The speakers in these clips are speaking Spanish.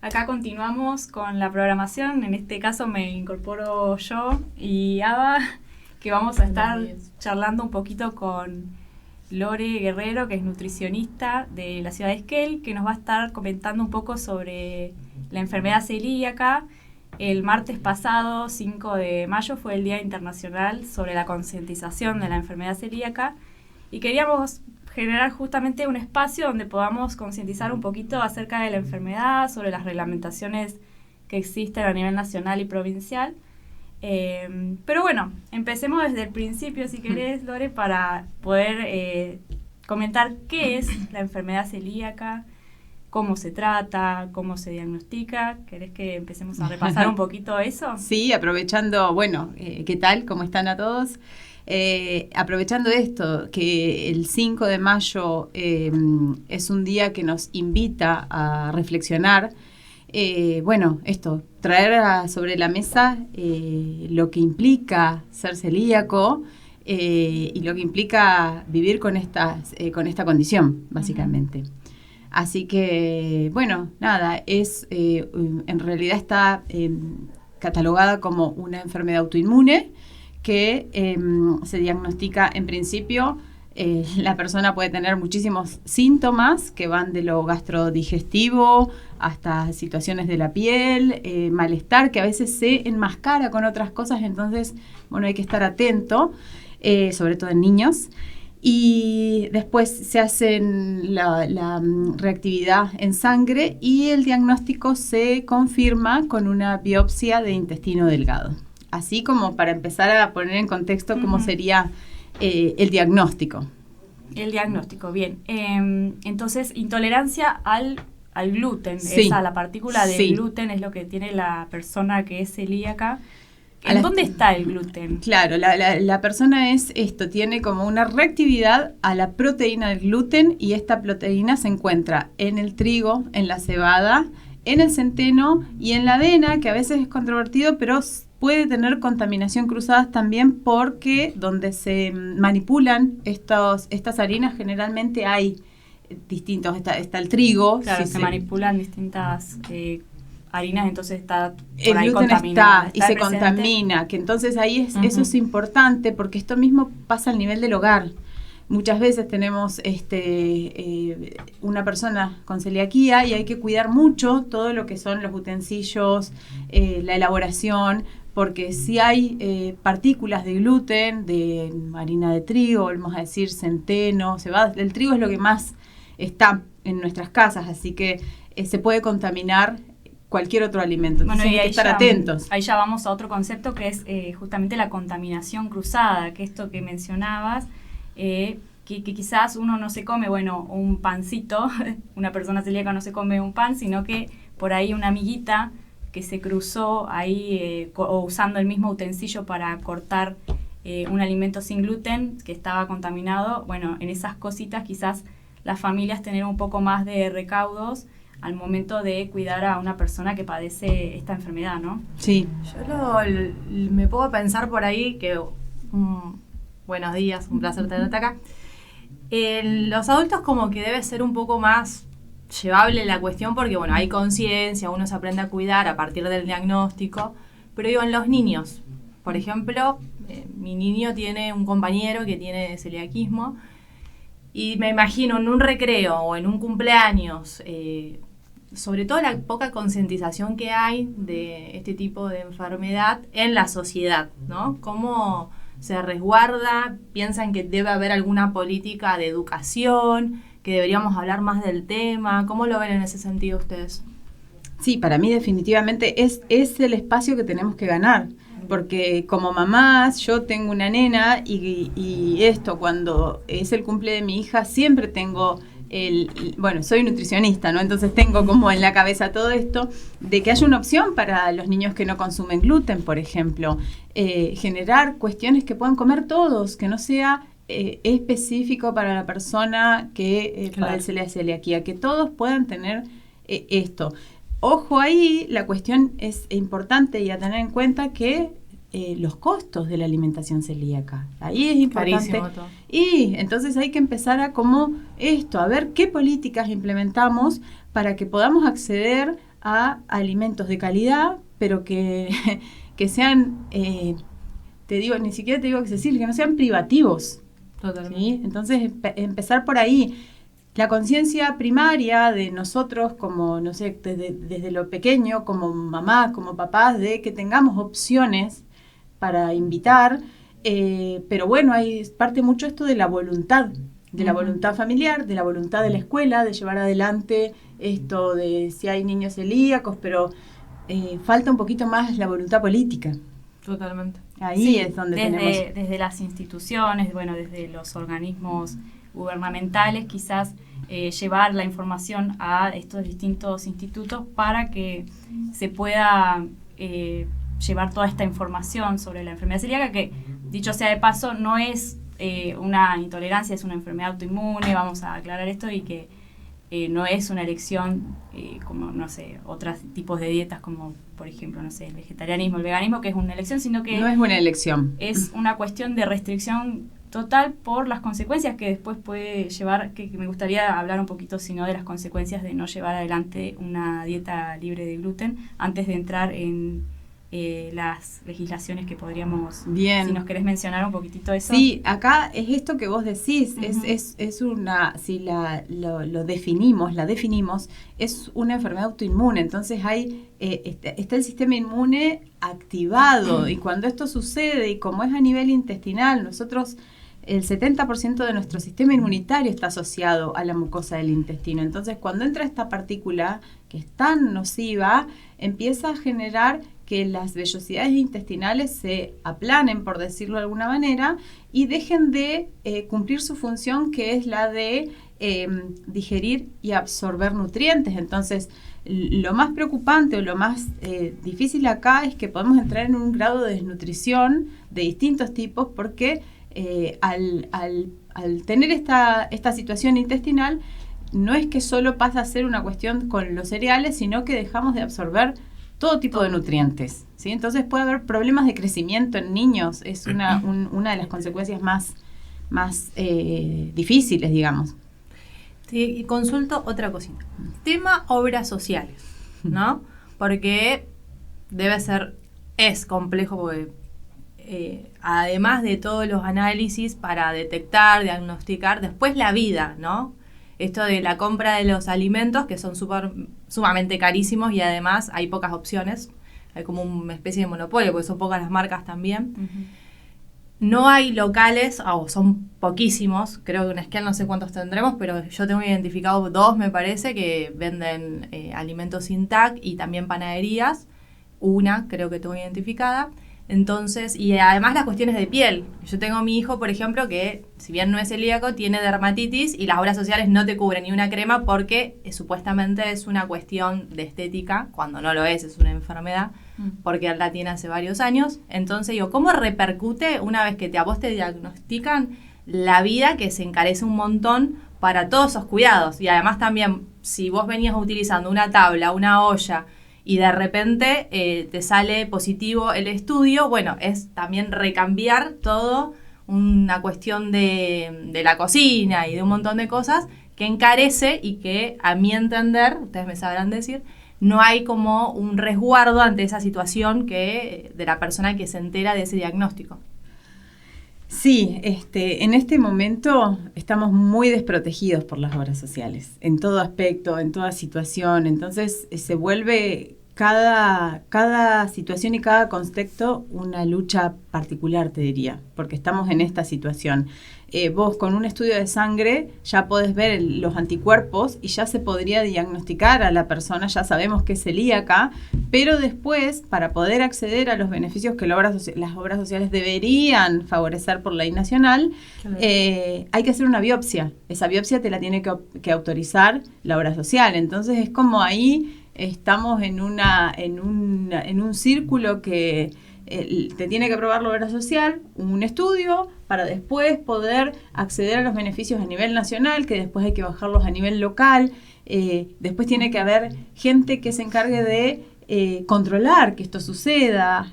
Acá continuamos con la programación. En este caso me incorporo yo y Ava, que vamos a estar charlando un poquito con Lore Guerrero, que es nutricionista de la ciudad de Esquel, que nos va a estar comentando un poco sobre la enfermedad celíaca. El martes pasado, 5 de mayo, fue el Día Internacional sobre la concientización de la enfermedad celíaca y queríamos generar justamente un espacio donde podamos concientizar un poquito acerca de la enfermedad, sobre las reglamentaciones que existen a nivel nacional y provincial. Pero bueno, empecemos desde el principio, si querés, Lore, para poder comentar qué es la enfermedad celíaca, cómo se trata, cómo se diagnostica. ¿Querés que empecemos a repasar un poquito eso? Sí, aprovechando, ¿qué tal? ¿Cómo están a todos? Aprovechando esto, que el 5 de mayo es un día que nos invita a reflexionar, traer sobre la mesa lo que implica ser celíaco y lo que implica vivir con esta condición, básicamente. Uh-huh. Así que, en realidad está catalogada como una enfermedad autoinmune que se diagnostica en principio. La persona puede tener muchísimos síntomas que van de lo gastrodigestivo hasta situaciones de la piel, malestar que a veces se enmascara con otras cosas, entonces, hay que estar atento, sobre todo en niños. Y después se hacen la reactividad en sangre y el diagnóstico se confirma con una biopsia de intestino delgado. Así como para empezar a poner en contexto cómo sería el diagnóstico. El diagnóstico, bien. Entonces, intolerancia al gluten. Sí. La partícula del gluten es lo que tiene la persona que es celíaca. ¿En dónde está el gluten? Claro, la persona tiene como una reactividad a la proteína del gluten y esta proteína se encuentra en el trigo, en la cebada, en el centeno y en la avena, que a veces es controvertido, pero puede tener contaminación cruzada también porque donde se manipulan estas harinas generalmente hay distintos, está el trigo. Claro, se manipulan distintas harinas, entonces está por el ahí gluten contaminado. Está y se contamina, que entonces ahí eso es importante porque esto mismo pasa al nivel del hogar. Muchas veces tenemos una persona con celiaquía y hay que cuidar mucho todo lo que son los utensilios, la elaboración, porque si hay partículas de gluten, de harina de trigo, vamos a decir centeno, cebada, el trigo es lo que más está en nuestras casas, así que se puede contaminar cualquier otro alimento. Entonces hay que estar atentos. Ahí ya vamos a otro concepto que es justamente la contaminación cruzada, que esto que mencionabas, que quizás uno no se come, un pancito, una persona celíaca no se come un pan, sino que por ahí una amiguita que se cruzó ahí o usando el mismo utensilio para cortar un alimento sin gluten que estaba contaminado. En esas cositas quizás las familias tener un poco más de recaudos al momento de cuidar a una persona que padece esta enfermedad, ¿no? Sí. Yo me pongo a pensar por ahí que... buenos días, un placer tenerte acá. Los adultos como que debe ser un poco más llevable la cuestión porque, hay conciencia, uno se aprende a cuidar a partir del diagnóstico, pero en los niños, por ejemplo, mi niño tiene un compañero que tiene celiaquismo y me imagino en un recreo o en un cumpleaños, sobre todo la poca concientización que hay de este tipo de enfermedad en la sociedad, ¿no? ¿Cómo se resguarda? ¿Piensan que debe haber alguna política de educación, que deberíamos hablar más del tema? ¿Cómo lo ven en ese sentido ustedes? Sí, para mí definitivamente es el espacio que tenemos que ganar, porque como mamás, yo tengo una nena y cuando es el cumple de mi hija, siempre tengo soy nutricionista, ¿no? Entonces tengo como en la cabeza todo esto de que haya una opción para los niños que no consumen gluten, por ejemplo, generar cuestiones que puedan comer todos, que no sea específico para la persona que padece la celiaquía, que todos puedan tener esto. Ojo ahí, la cuestión es importante y a tener en cuenta que los costos de la alimentación celíaca. Ahí es importante. Y entonces hay que empezar a ver qué políticas implementamos para que podamos acceder a alimentos de calidad, pero que sean, ni siquiera te digo accesibles, que no sean privativos. Totalmente. ¿Sí? Entonces, empezar por ahí. La conciencia primaria de nosotros, como, no sé, desde lo pequeño, como mamás, como papás, de que tengamos opciones para invitar, pero bueno, hay parte mucho esto de la voluntad familiar, de la voluntad de la escuela, de llevar adelante esto de si hay niños celíacos, pero falta un poquito más la voluntad política. Totalmente. Ahí es donde tenemos... Desde las instituciones, bueno, desde los organismos gubernamentales, quizás llevar la información a estos distintos institutos para que se pueda llevar toda esta información sobre la enfermedad celíaca, que dicho sea de paso no es una intolerancia, es una enfermedad autoinmune, vamos a aclarar esto, y que no es una elección como, no sé, otros tipos de dietas como, por ejemplo, no sé, el vegetarianismo, el veganismo, que es una elección, sino que... No es una elección. Es una cuestión de restricción total por las consecuencias que después puede llevar, que me gustaría hablar un poquito, sino de las consecuencias de no llevar adelante una dieta libre de gluten antes de entrar en las legislaciones que podríamos... Bien. Si nos querés mencionar un poquitito eso. Sí, acá es esto que vos decís, Uh-huh. es una, si lo definimos, es una enfermedad autoinmune, entonces hay está el sistema inmune activado, y cuando esto sucede, y como es a nivel intestinal, nosotros... El 70% de nuestro sistema inmunitario está asociado a la mucosa del intestino. Entonces, cuando entra esta partícula que es tan nociva, empieza a generar que las vellosidades intestinales se aplanen, por decirlo de alguna manera, y dejen de cumplir su función, que es la de digerir y absorber nutrientes. Entonces, lo más preocupante o lo más difícil acá es que podemos entrar en un grado de desnutrición de distintos tipos, porque al tener esta situación intestinal, no es que solo pasa a ser una cuestión con los cereales, sino que dejamos de absorber todo tipo de nutrientes, ¿sí? Entonces puede haber problemas de crecimiento en niños, es una de las consecuencias más difíciles, digamos. Sí, y consulto otra cosita. Tema obras sociales, ¿no? Porque es complejo, porque además de todos los análisis para detectar, diagnosticar, después la vida, ¿no? Esto de la compra de los alimentos, que son sumamente carísimos, y además hay pocas opciones, hay como una especie de monopolio, porque son pocas las marcas también. Uh-huh. No hay locales, son poquísimos, creo que en Esquel no sé cuántos tendremos, pero yo tengo identificado 2, me parece, que venden alimentos sin TAC, y también panaderías, una creo que tengo identificada. Entonces, y además las cuestiones de piel. Yo tengo a mi hijo, por ejemplo, que si bien no es celíaco, tiene dermatitis, y las obras sociales no te cubren ni una crema porque supuestamente es una cuestión de estética, cuando no lo es una enfermedad, porque él la tiene hace varios años. Entonces digo, ¿cómo repercute una vez que a vos te diagnostican la vida, que se encarece un montón para todos esos cuidados? Y además también, si vos venías utilizando una tabla, una olla, y de repente te sale positivo el estudio, bueno, es también recambiar todo, una cuestión de la cocina y de un montón de cosas que encarece, y que, a mi entender, ustedes me sabrán decir, no hay como un resguardo ante esa situación de la persona que se entera de ese diagnóstico. Sí, en este momento estamos muy desprotegidos por las obras sociales, en todo aspecto, en toda situación. Entonces se vuelve cada situación y cada contexto una lucha particular, te diría, porque estamos en esta situación. Vos con un estudio de sangre ya podés ver los anticuerpos y ya se podría diagnosticar a la persona, ya sabemos que es celíaca, pero después, para poder acceder a los beneficios que las obras sociales deberían favorecer por ley nacional, claro, hay que hacer una biopsia. Esa biopsia te la tiene que autorizar la obra social. Entonces es como ahí estamos en un círculo que te tiene que aprobar la obra social, un estudio, para después poder acceder a los beneficios a nivel nacional, que después hay que bajarlos a nivel local. Después tiene que haber gente que se encargue de controlar que esto suceda.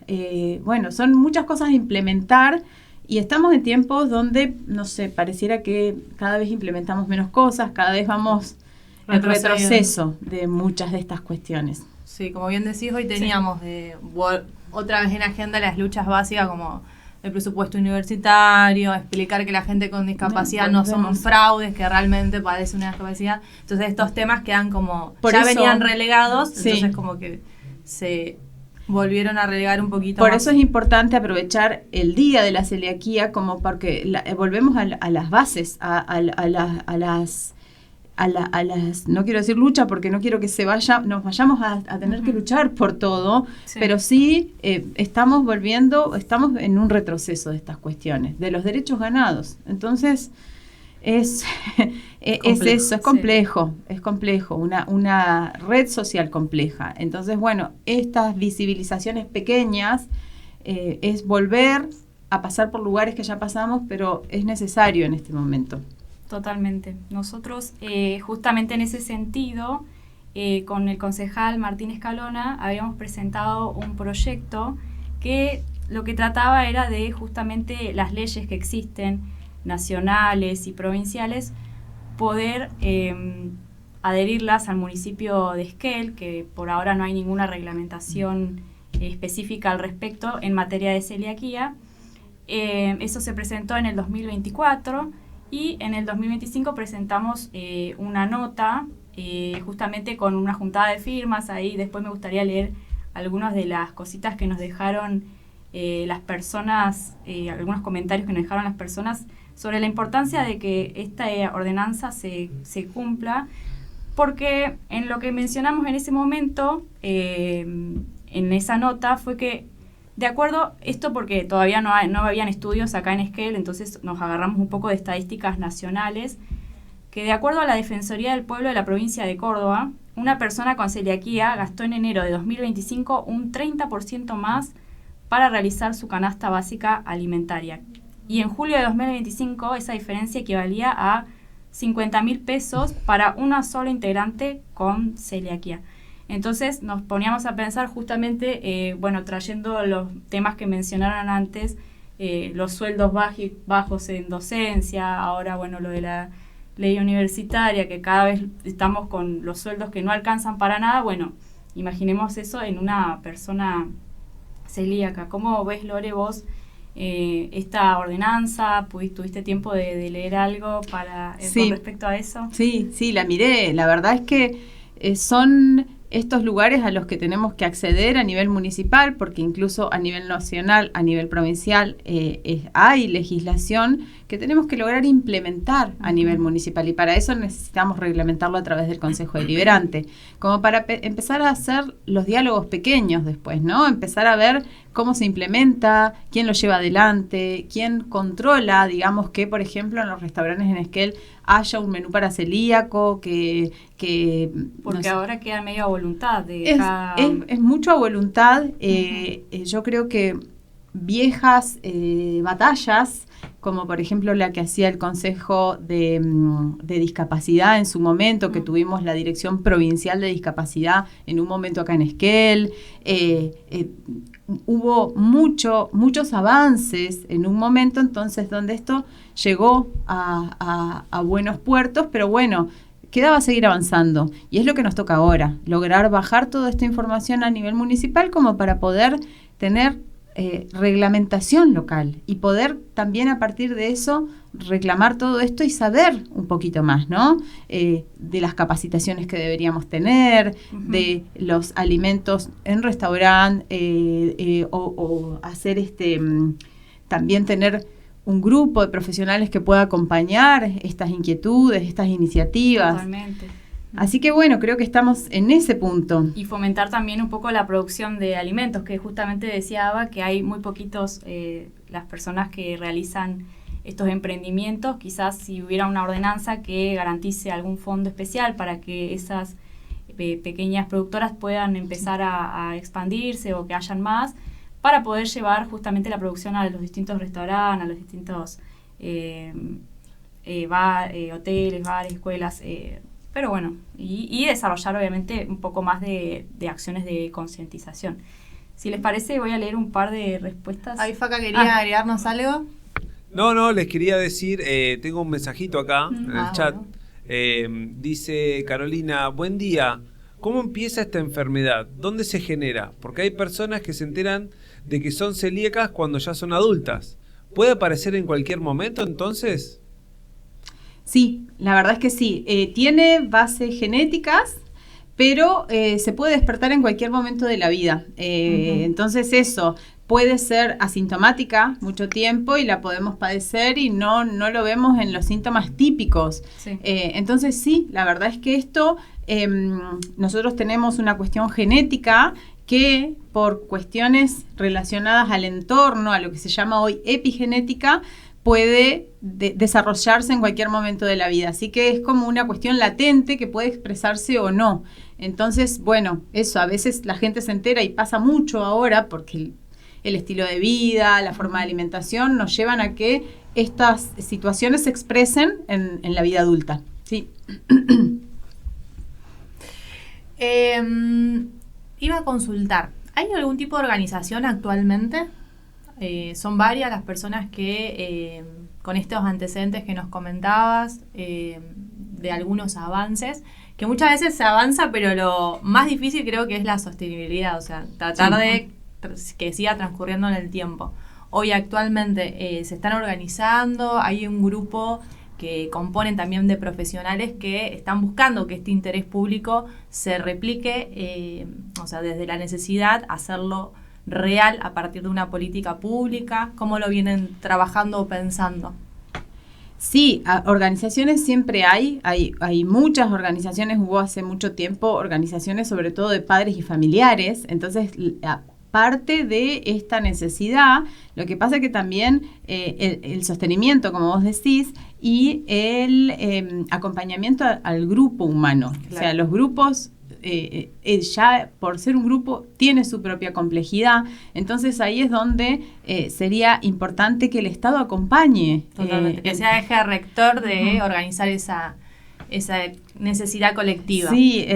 Bueno, son muchas cosas a implementar, y estamos en tiempos donde, no sé, pareciera que cada vez implementamos menos cosas, cada vez vamos en retroceso de muchas de estas cuestiones. Sí, como bien decís, hoy teníamos otra vez en agenda las luchas básicas como el presupuesto universitario, explicar que la gente con discapacidad no son fraudes, que realmente padece una discapacidad. Entonces estos temas quedan como, venían relegados, entonces como que se volvieron a relegar un poquito Por más. eso es importante aprovechar el día de la celiaquía como porque volvemos a las bases, a las no quiero decir lucha porque no quiero que nos vayamos a tener que luchar por todo, pero sí estamos en un retroceso de estas cuestiones, de los derechos ganados. Entonces, es complejo, una red social compleja. Entonces, bueno, estas visibilizaciones pequeñas es volver a pasar por lugares que ya pasamos, pero es necesario en este momento. Totalmente. Nosotros, justamente en ese sentido, con el concejal Martín Escalona, habíamos presentado un proyecto que lo que trataba era de justamente las leyes que existen, nacionales y provinciales, poder adherirlas al municipio de Esquel, que por ahora no hay ninguna reglamentación específica al respecto en materia de celiaquía. Eso se presentó en el 2024. Y en el 2025 presentamos una nota, justamente con una juntada de firmas. Ahí después me gustaría leer algunas de las cositas que nos dejaron las personas, algunos comentarios que nos dejaron las personas sobre la importancia de que esta ordenanza se cumpla, porque en lo que mencionamos en ese momento, en esa nota, fue que de acuerdo, esto porque todavía no habían estudios acá en Esquel, entonces nos agarramos un poco de estadísticas nacionales, que de acuerdo a la Defensoría del Pueblo de la provincia de Córdoba, una persona con celiaquía gastó en enero de 2025 un 30% más para realizar su canasta básica alimentaria. Y en julio de 2025 esa diferencia equivalía a 50.000 pesos para una sola integrante con celiaquía. Entonces nos poníamos a pensar justamente, trayendo los temas que mencionaron antes, los sueldos bajos en docencia, ahora, lo de la ley universitaria, que cada vez estamos con los sueldos que no alcanzan para nada. Bueno, imaginemos eso en una persona celíaca. ¿Cómo ves, Lore, vos esta ordenanza? ¿Tuviste tiempo de leer algo con respecto a eso? Sí, la miré. La verdad es que son estos lugares a los que tenemos que acceder a nivel municipal, porque incluso a nivel nacional, a nivel provincial, hay legislación que tenemos que lograr implementar a nivel municipal, y para eso necesitamos reglamentarlo a través del Consejo Deliberante, como para empezar a hacer los diálogos pequeños después, ¿no? Empezar a ver cómo se implementa, quién lo lleva adelante, quién controla, digamos, que, por ejemplo, en los restaurantes en Esquel haya un menú para celíaco, que porque ahora queda medio a voluntad de es mucho a voluntad. Yo creo que viejas batallas, como por ejemplo la que hacía el Consejo de Discapacidad en su momento, que tuvimos la Dirección Provincial de Discapacidad en un momento acá en Esquel, hubo muchos avances en un momento, entonces, donde esto llegó a buenos puertos, pero bueno, quedaba seguir avanzando, y es lo que nos toca ahora, lograr bajar toda esta información a nivel municipal como para poder tener reglamentación local y poder también a partir de eso reclamar todo esto y saber un poquito más, ¿no? De las capacitaciones que deberíamos tener, de los alimentos en restaurante, o hacer también tener un grupo de profesionales que pueda acompañar estas inquietudes, estas iniciativas. Totalmente. Así que bueno, creo que estamos en ese punto. Y fomentar también un poco la producción de alimentos, que justamente decía Ava que hay muy poquitos las personas que realizan estos emprendimientos. Quizás si hubiera una ordenanza que garantice algún fondo especial para que esas pequeñas productoras puedan empezar a expandirse, o que hayan más, para poder llevar justamente la producción a los distintos restaurantes, a los distintos hoteles, bares, escuelas, pero bueno, y desarrollar obviamente un poco más de acciones de concientización. Si les parece, voy a leer un par de respuestas. Ahí Faca quería agregarnos algo. No, les quería decir, tengo un mensajito acá en el chat. Bueno. Dice Carolina, buen día. ¿Cómo empieza esta enfermedad? ¿Dónde se genera? Porque hay personas que se enteran de que son celíacas cuando ya son adultas. ¿Puede aparecer en cualquier momento entonces? Sí, la verdad es que sí. Tiene bases genéticas, pero se puede despertar en cualquier momento de la vida. Entonces eso puede ser asintomática mucho tiempo y la podemos padecer y no lo vemos en los síntomas típicos. Sí. Entonces sí, la verdad es que esto, nosotros tenemos una cuestión genética que por cuestiones relacionadas al entorno, a lo que se llama hoy epigenética, puede desarrollarse en cualquier momento de la vida. Así que es como una cuestión latente que puede expresarse o no. Entonces, bueno, eso, a veces la gente se entera y pasa mucho ahora porque el estilo de vida, la forma de alimentación nos llevan a que estas situaciones se expresen en la vida adulta. Sí. Iba a consultar, ¿hay algún tipo de organización actualmente? Son varias las personas que, con estos antecedentes que nos comentabas, de algunos avances, que muchas veces se avanza, pero lo más difícil creo que es la sostenibilidad, o sea, tratar de que siga transcurriendo en el tiempo. Hoy actualmente se están organizando, hay un grupo que componen también de profesionales que están buscando que este interés público se replique, o sea, desde la necesidad, hacerlo real a partir de una política pública. ¿Cómo lo vienen trabajando o pensando? Sí, organizaciones siempre hay muchas organizaciones, hubo hace mucho tiempo organizaciones sobre todo de padres y familiares, entonces parte de esta necesidad, lo que pasa es que también el sostenimiento, como vos decís, y el acompañamiento al grupo humano. Claro. O sea, los grupos, ya por ser un grupo, tiene su propia complejidad. Entonces ahí es donde sería importante que el Estado acompañe. Totalmente, que sea eje rector de organizar esa necesidad colectiva. Sí,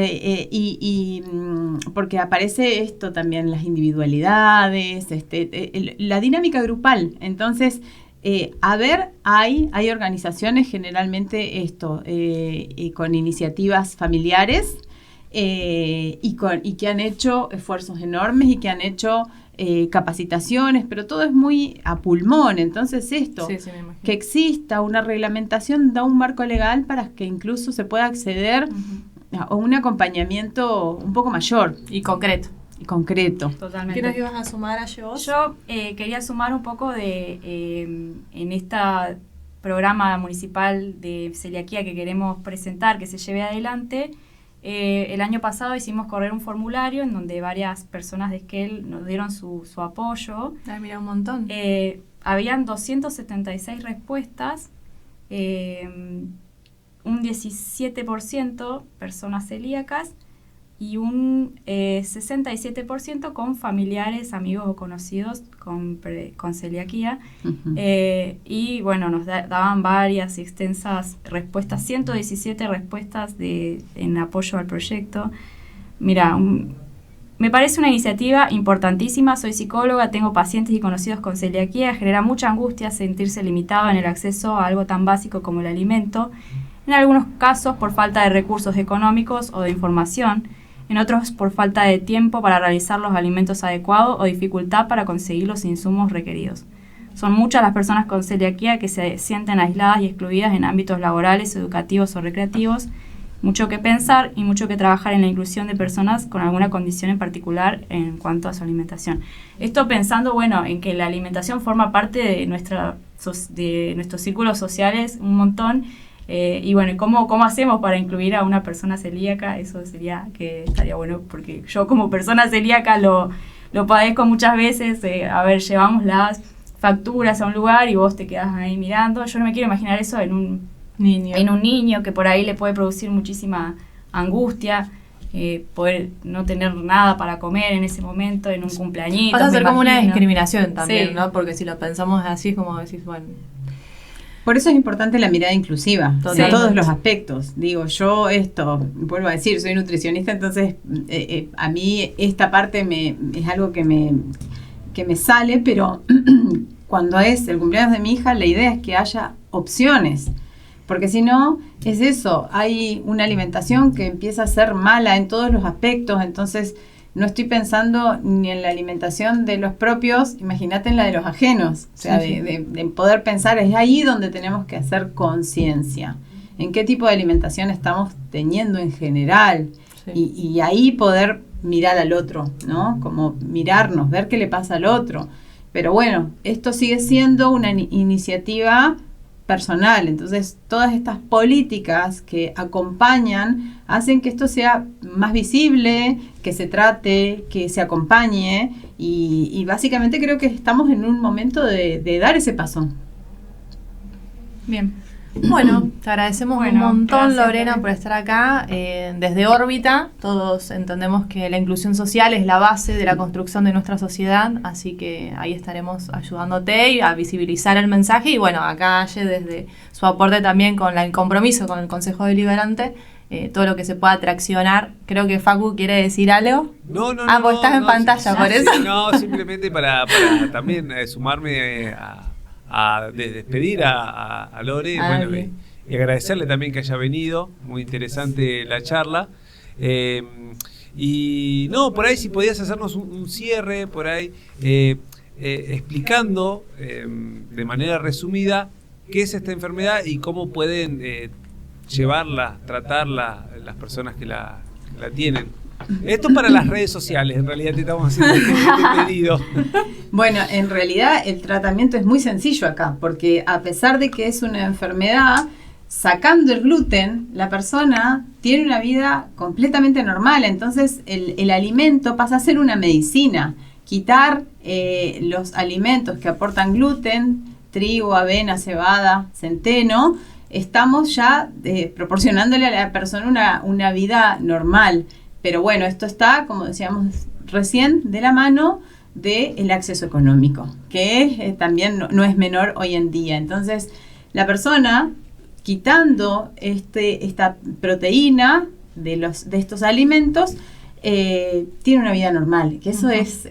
porque aparece esto también, las individualidades, la dinámica grupal. Entonces, hay organizaciones generalmente con iniciativas familiares y que han hecho esfuerzos enormes y que han hecho capacitaciones, pero todo es muy a pulmón. Entonces que exista una reglamentación da un marco legal para que incluso se pueda acceder a un acompañamiento un poco mayor. Y concreto. Totalmente. ¿Qué nos ibas a sumar a vos? Yo quería sumar un poco en este programa municipal de celiaquía que queremos presentar, que se lleve adelante. El año pasado hicimos correr un formulario en donde varias personas de Esquel nos dieron su apoyo. Ay, mira, un montón. Habían 276 respuestas, un 17% personas celíacas y un 67% con familiares, amigos o conocidos con celiaquía. Uh-huh. Y bueno, nos daban varias y extensas respuestas, 117 respuestas en apoyo al proyecto. Mira, me parece una iniciativa importantísima. Soy psicóloga, tengo pacientes y conocidos con celiaquía. Genera mucha angustia sentirse limitado en el acceso a algo tan básico como el alimento. En algunos casos por falta de recursos económicos o de información. En otros por falta de tiempo para realizar los alimentos adecuados o dificultad para conseguir los insumos requeridos. Son muchas las personas con celiaquía que se sienten aisladas y excluidas en ámbitos laborales, educativos o recreativos. Mucho que pensar y mucho que trabajar en la inclusión de personas con alguna condición en particular en cuanto a su alimentación. Esto pensando, en que la alimentación forma parte de nuestros círculos sociales un montón. Y ¿cómo hacemos para incluir a una persona celíaca? Eso estaría bueno, porque yo como persona celíaca lo padezco muchas veces. Llevamos las facturas a un lugar y vos te quedás ahí mirando. Yo no me quiero imaginar eso en un niño que por ahí le puede producir muchísima angustia, poder no tener nada para comer en ese momento, en un cumpleañito. Pasa a ser como una discriminación también, sí. ¿No? Porque si lo pensamos así es como decís, Por eso es importante la mirada inclusiva, en todos los aspectos. Digo, yo vuelvo a decir, soy nutricionista, entonces a mí esta parte es algo que me sale, pero cuando es el cumpleaños de mi hija, la idea es que haya opciones. Porque si no, es eso, hay una alimentación que empieza a ser mala en todos los aspectos, entonces no estoy pensando ni en la alimentación de los propios, imagínate en la de los ajenos, o sea, Sí. de poder pensar, es ahí donde tenemos que hacer conciencia, en qué tipo de alimentación estamos teniendo en general, Sí. y ahí poder mirar al otro, ¿no? Como mirarnos, ver qué le pasa al otro. Pero bueno, esto sigue siendo una iniciativa personal, entonces todas estas políticas que acompañan hacen que esto sea más visible, que se trate, que se acompañe y básicamente creo que estamos en un momento de dar ese paso. Bien. Bueno, te agradecemos un Bueno, montón, gracias, Lorena, Lore. por estar acá. Desde Órbita, todos entendemos que la inclusión social es la base de la construcción de nuestra sociedad, así que ahí estaremos ayudándote y a visibilizar el mensaje. Y bueno, acá Aye, desde su aporte también con el compromiso con el Consejo Deliberante, todo lo que se pueda traccionar. Creo que Facu quiere decir algo. No, Vos estás en pantalla, por eso. No, simplemente para también sumarme a despedir a Lore, bueno, bien. y agradecerle también que haya venido, muy interesante la charla. Y no, por ahí si podías hacernos un cierre, por ahí, explicando de manera resumida qué es esta enfermedad y cómo pueden llevarla, tratarla las personas que la tienen. Esto para las redes sociales, en realidad te estamos haciendo este pedido. Bueno, en realidad el tratamiento es muy sencillo acá, porque a pesar de que es una enfermedad, sacando el gluten, la persona tiene una vida completamente normal, entonces el alimento pasa a ser una medicina. Quitar los alimentos que aportan gluten, trigo, avena, cebada, centeno, estamos ya proporcionándole a la persona una vida normal. Pero bueno, esto está, como decíamos recién, de la mano del acceso económico, que también no es menor hoy en día. Entonces, la persona, quitando esta proteína de estos alimentos, tiene una vida normal. Que eso es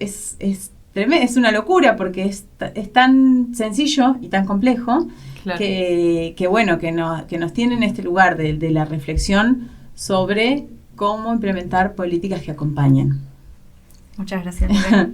tremendo, es una locura, porque es tan sencillo y tan complejo, Claro. que bueno, que nos tiene en este lugar de la reflexión sobre cómo implementar políticas que acompañen. Muchas gracias, Lore.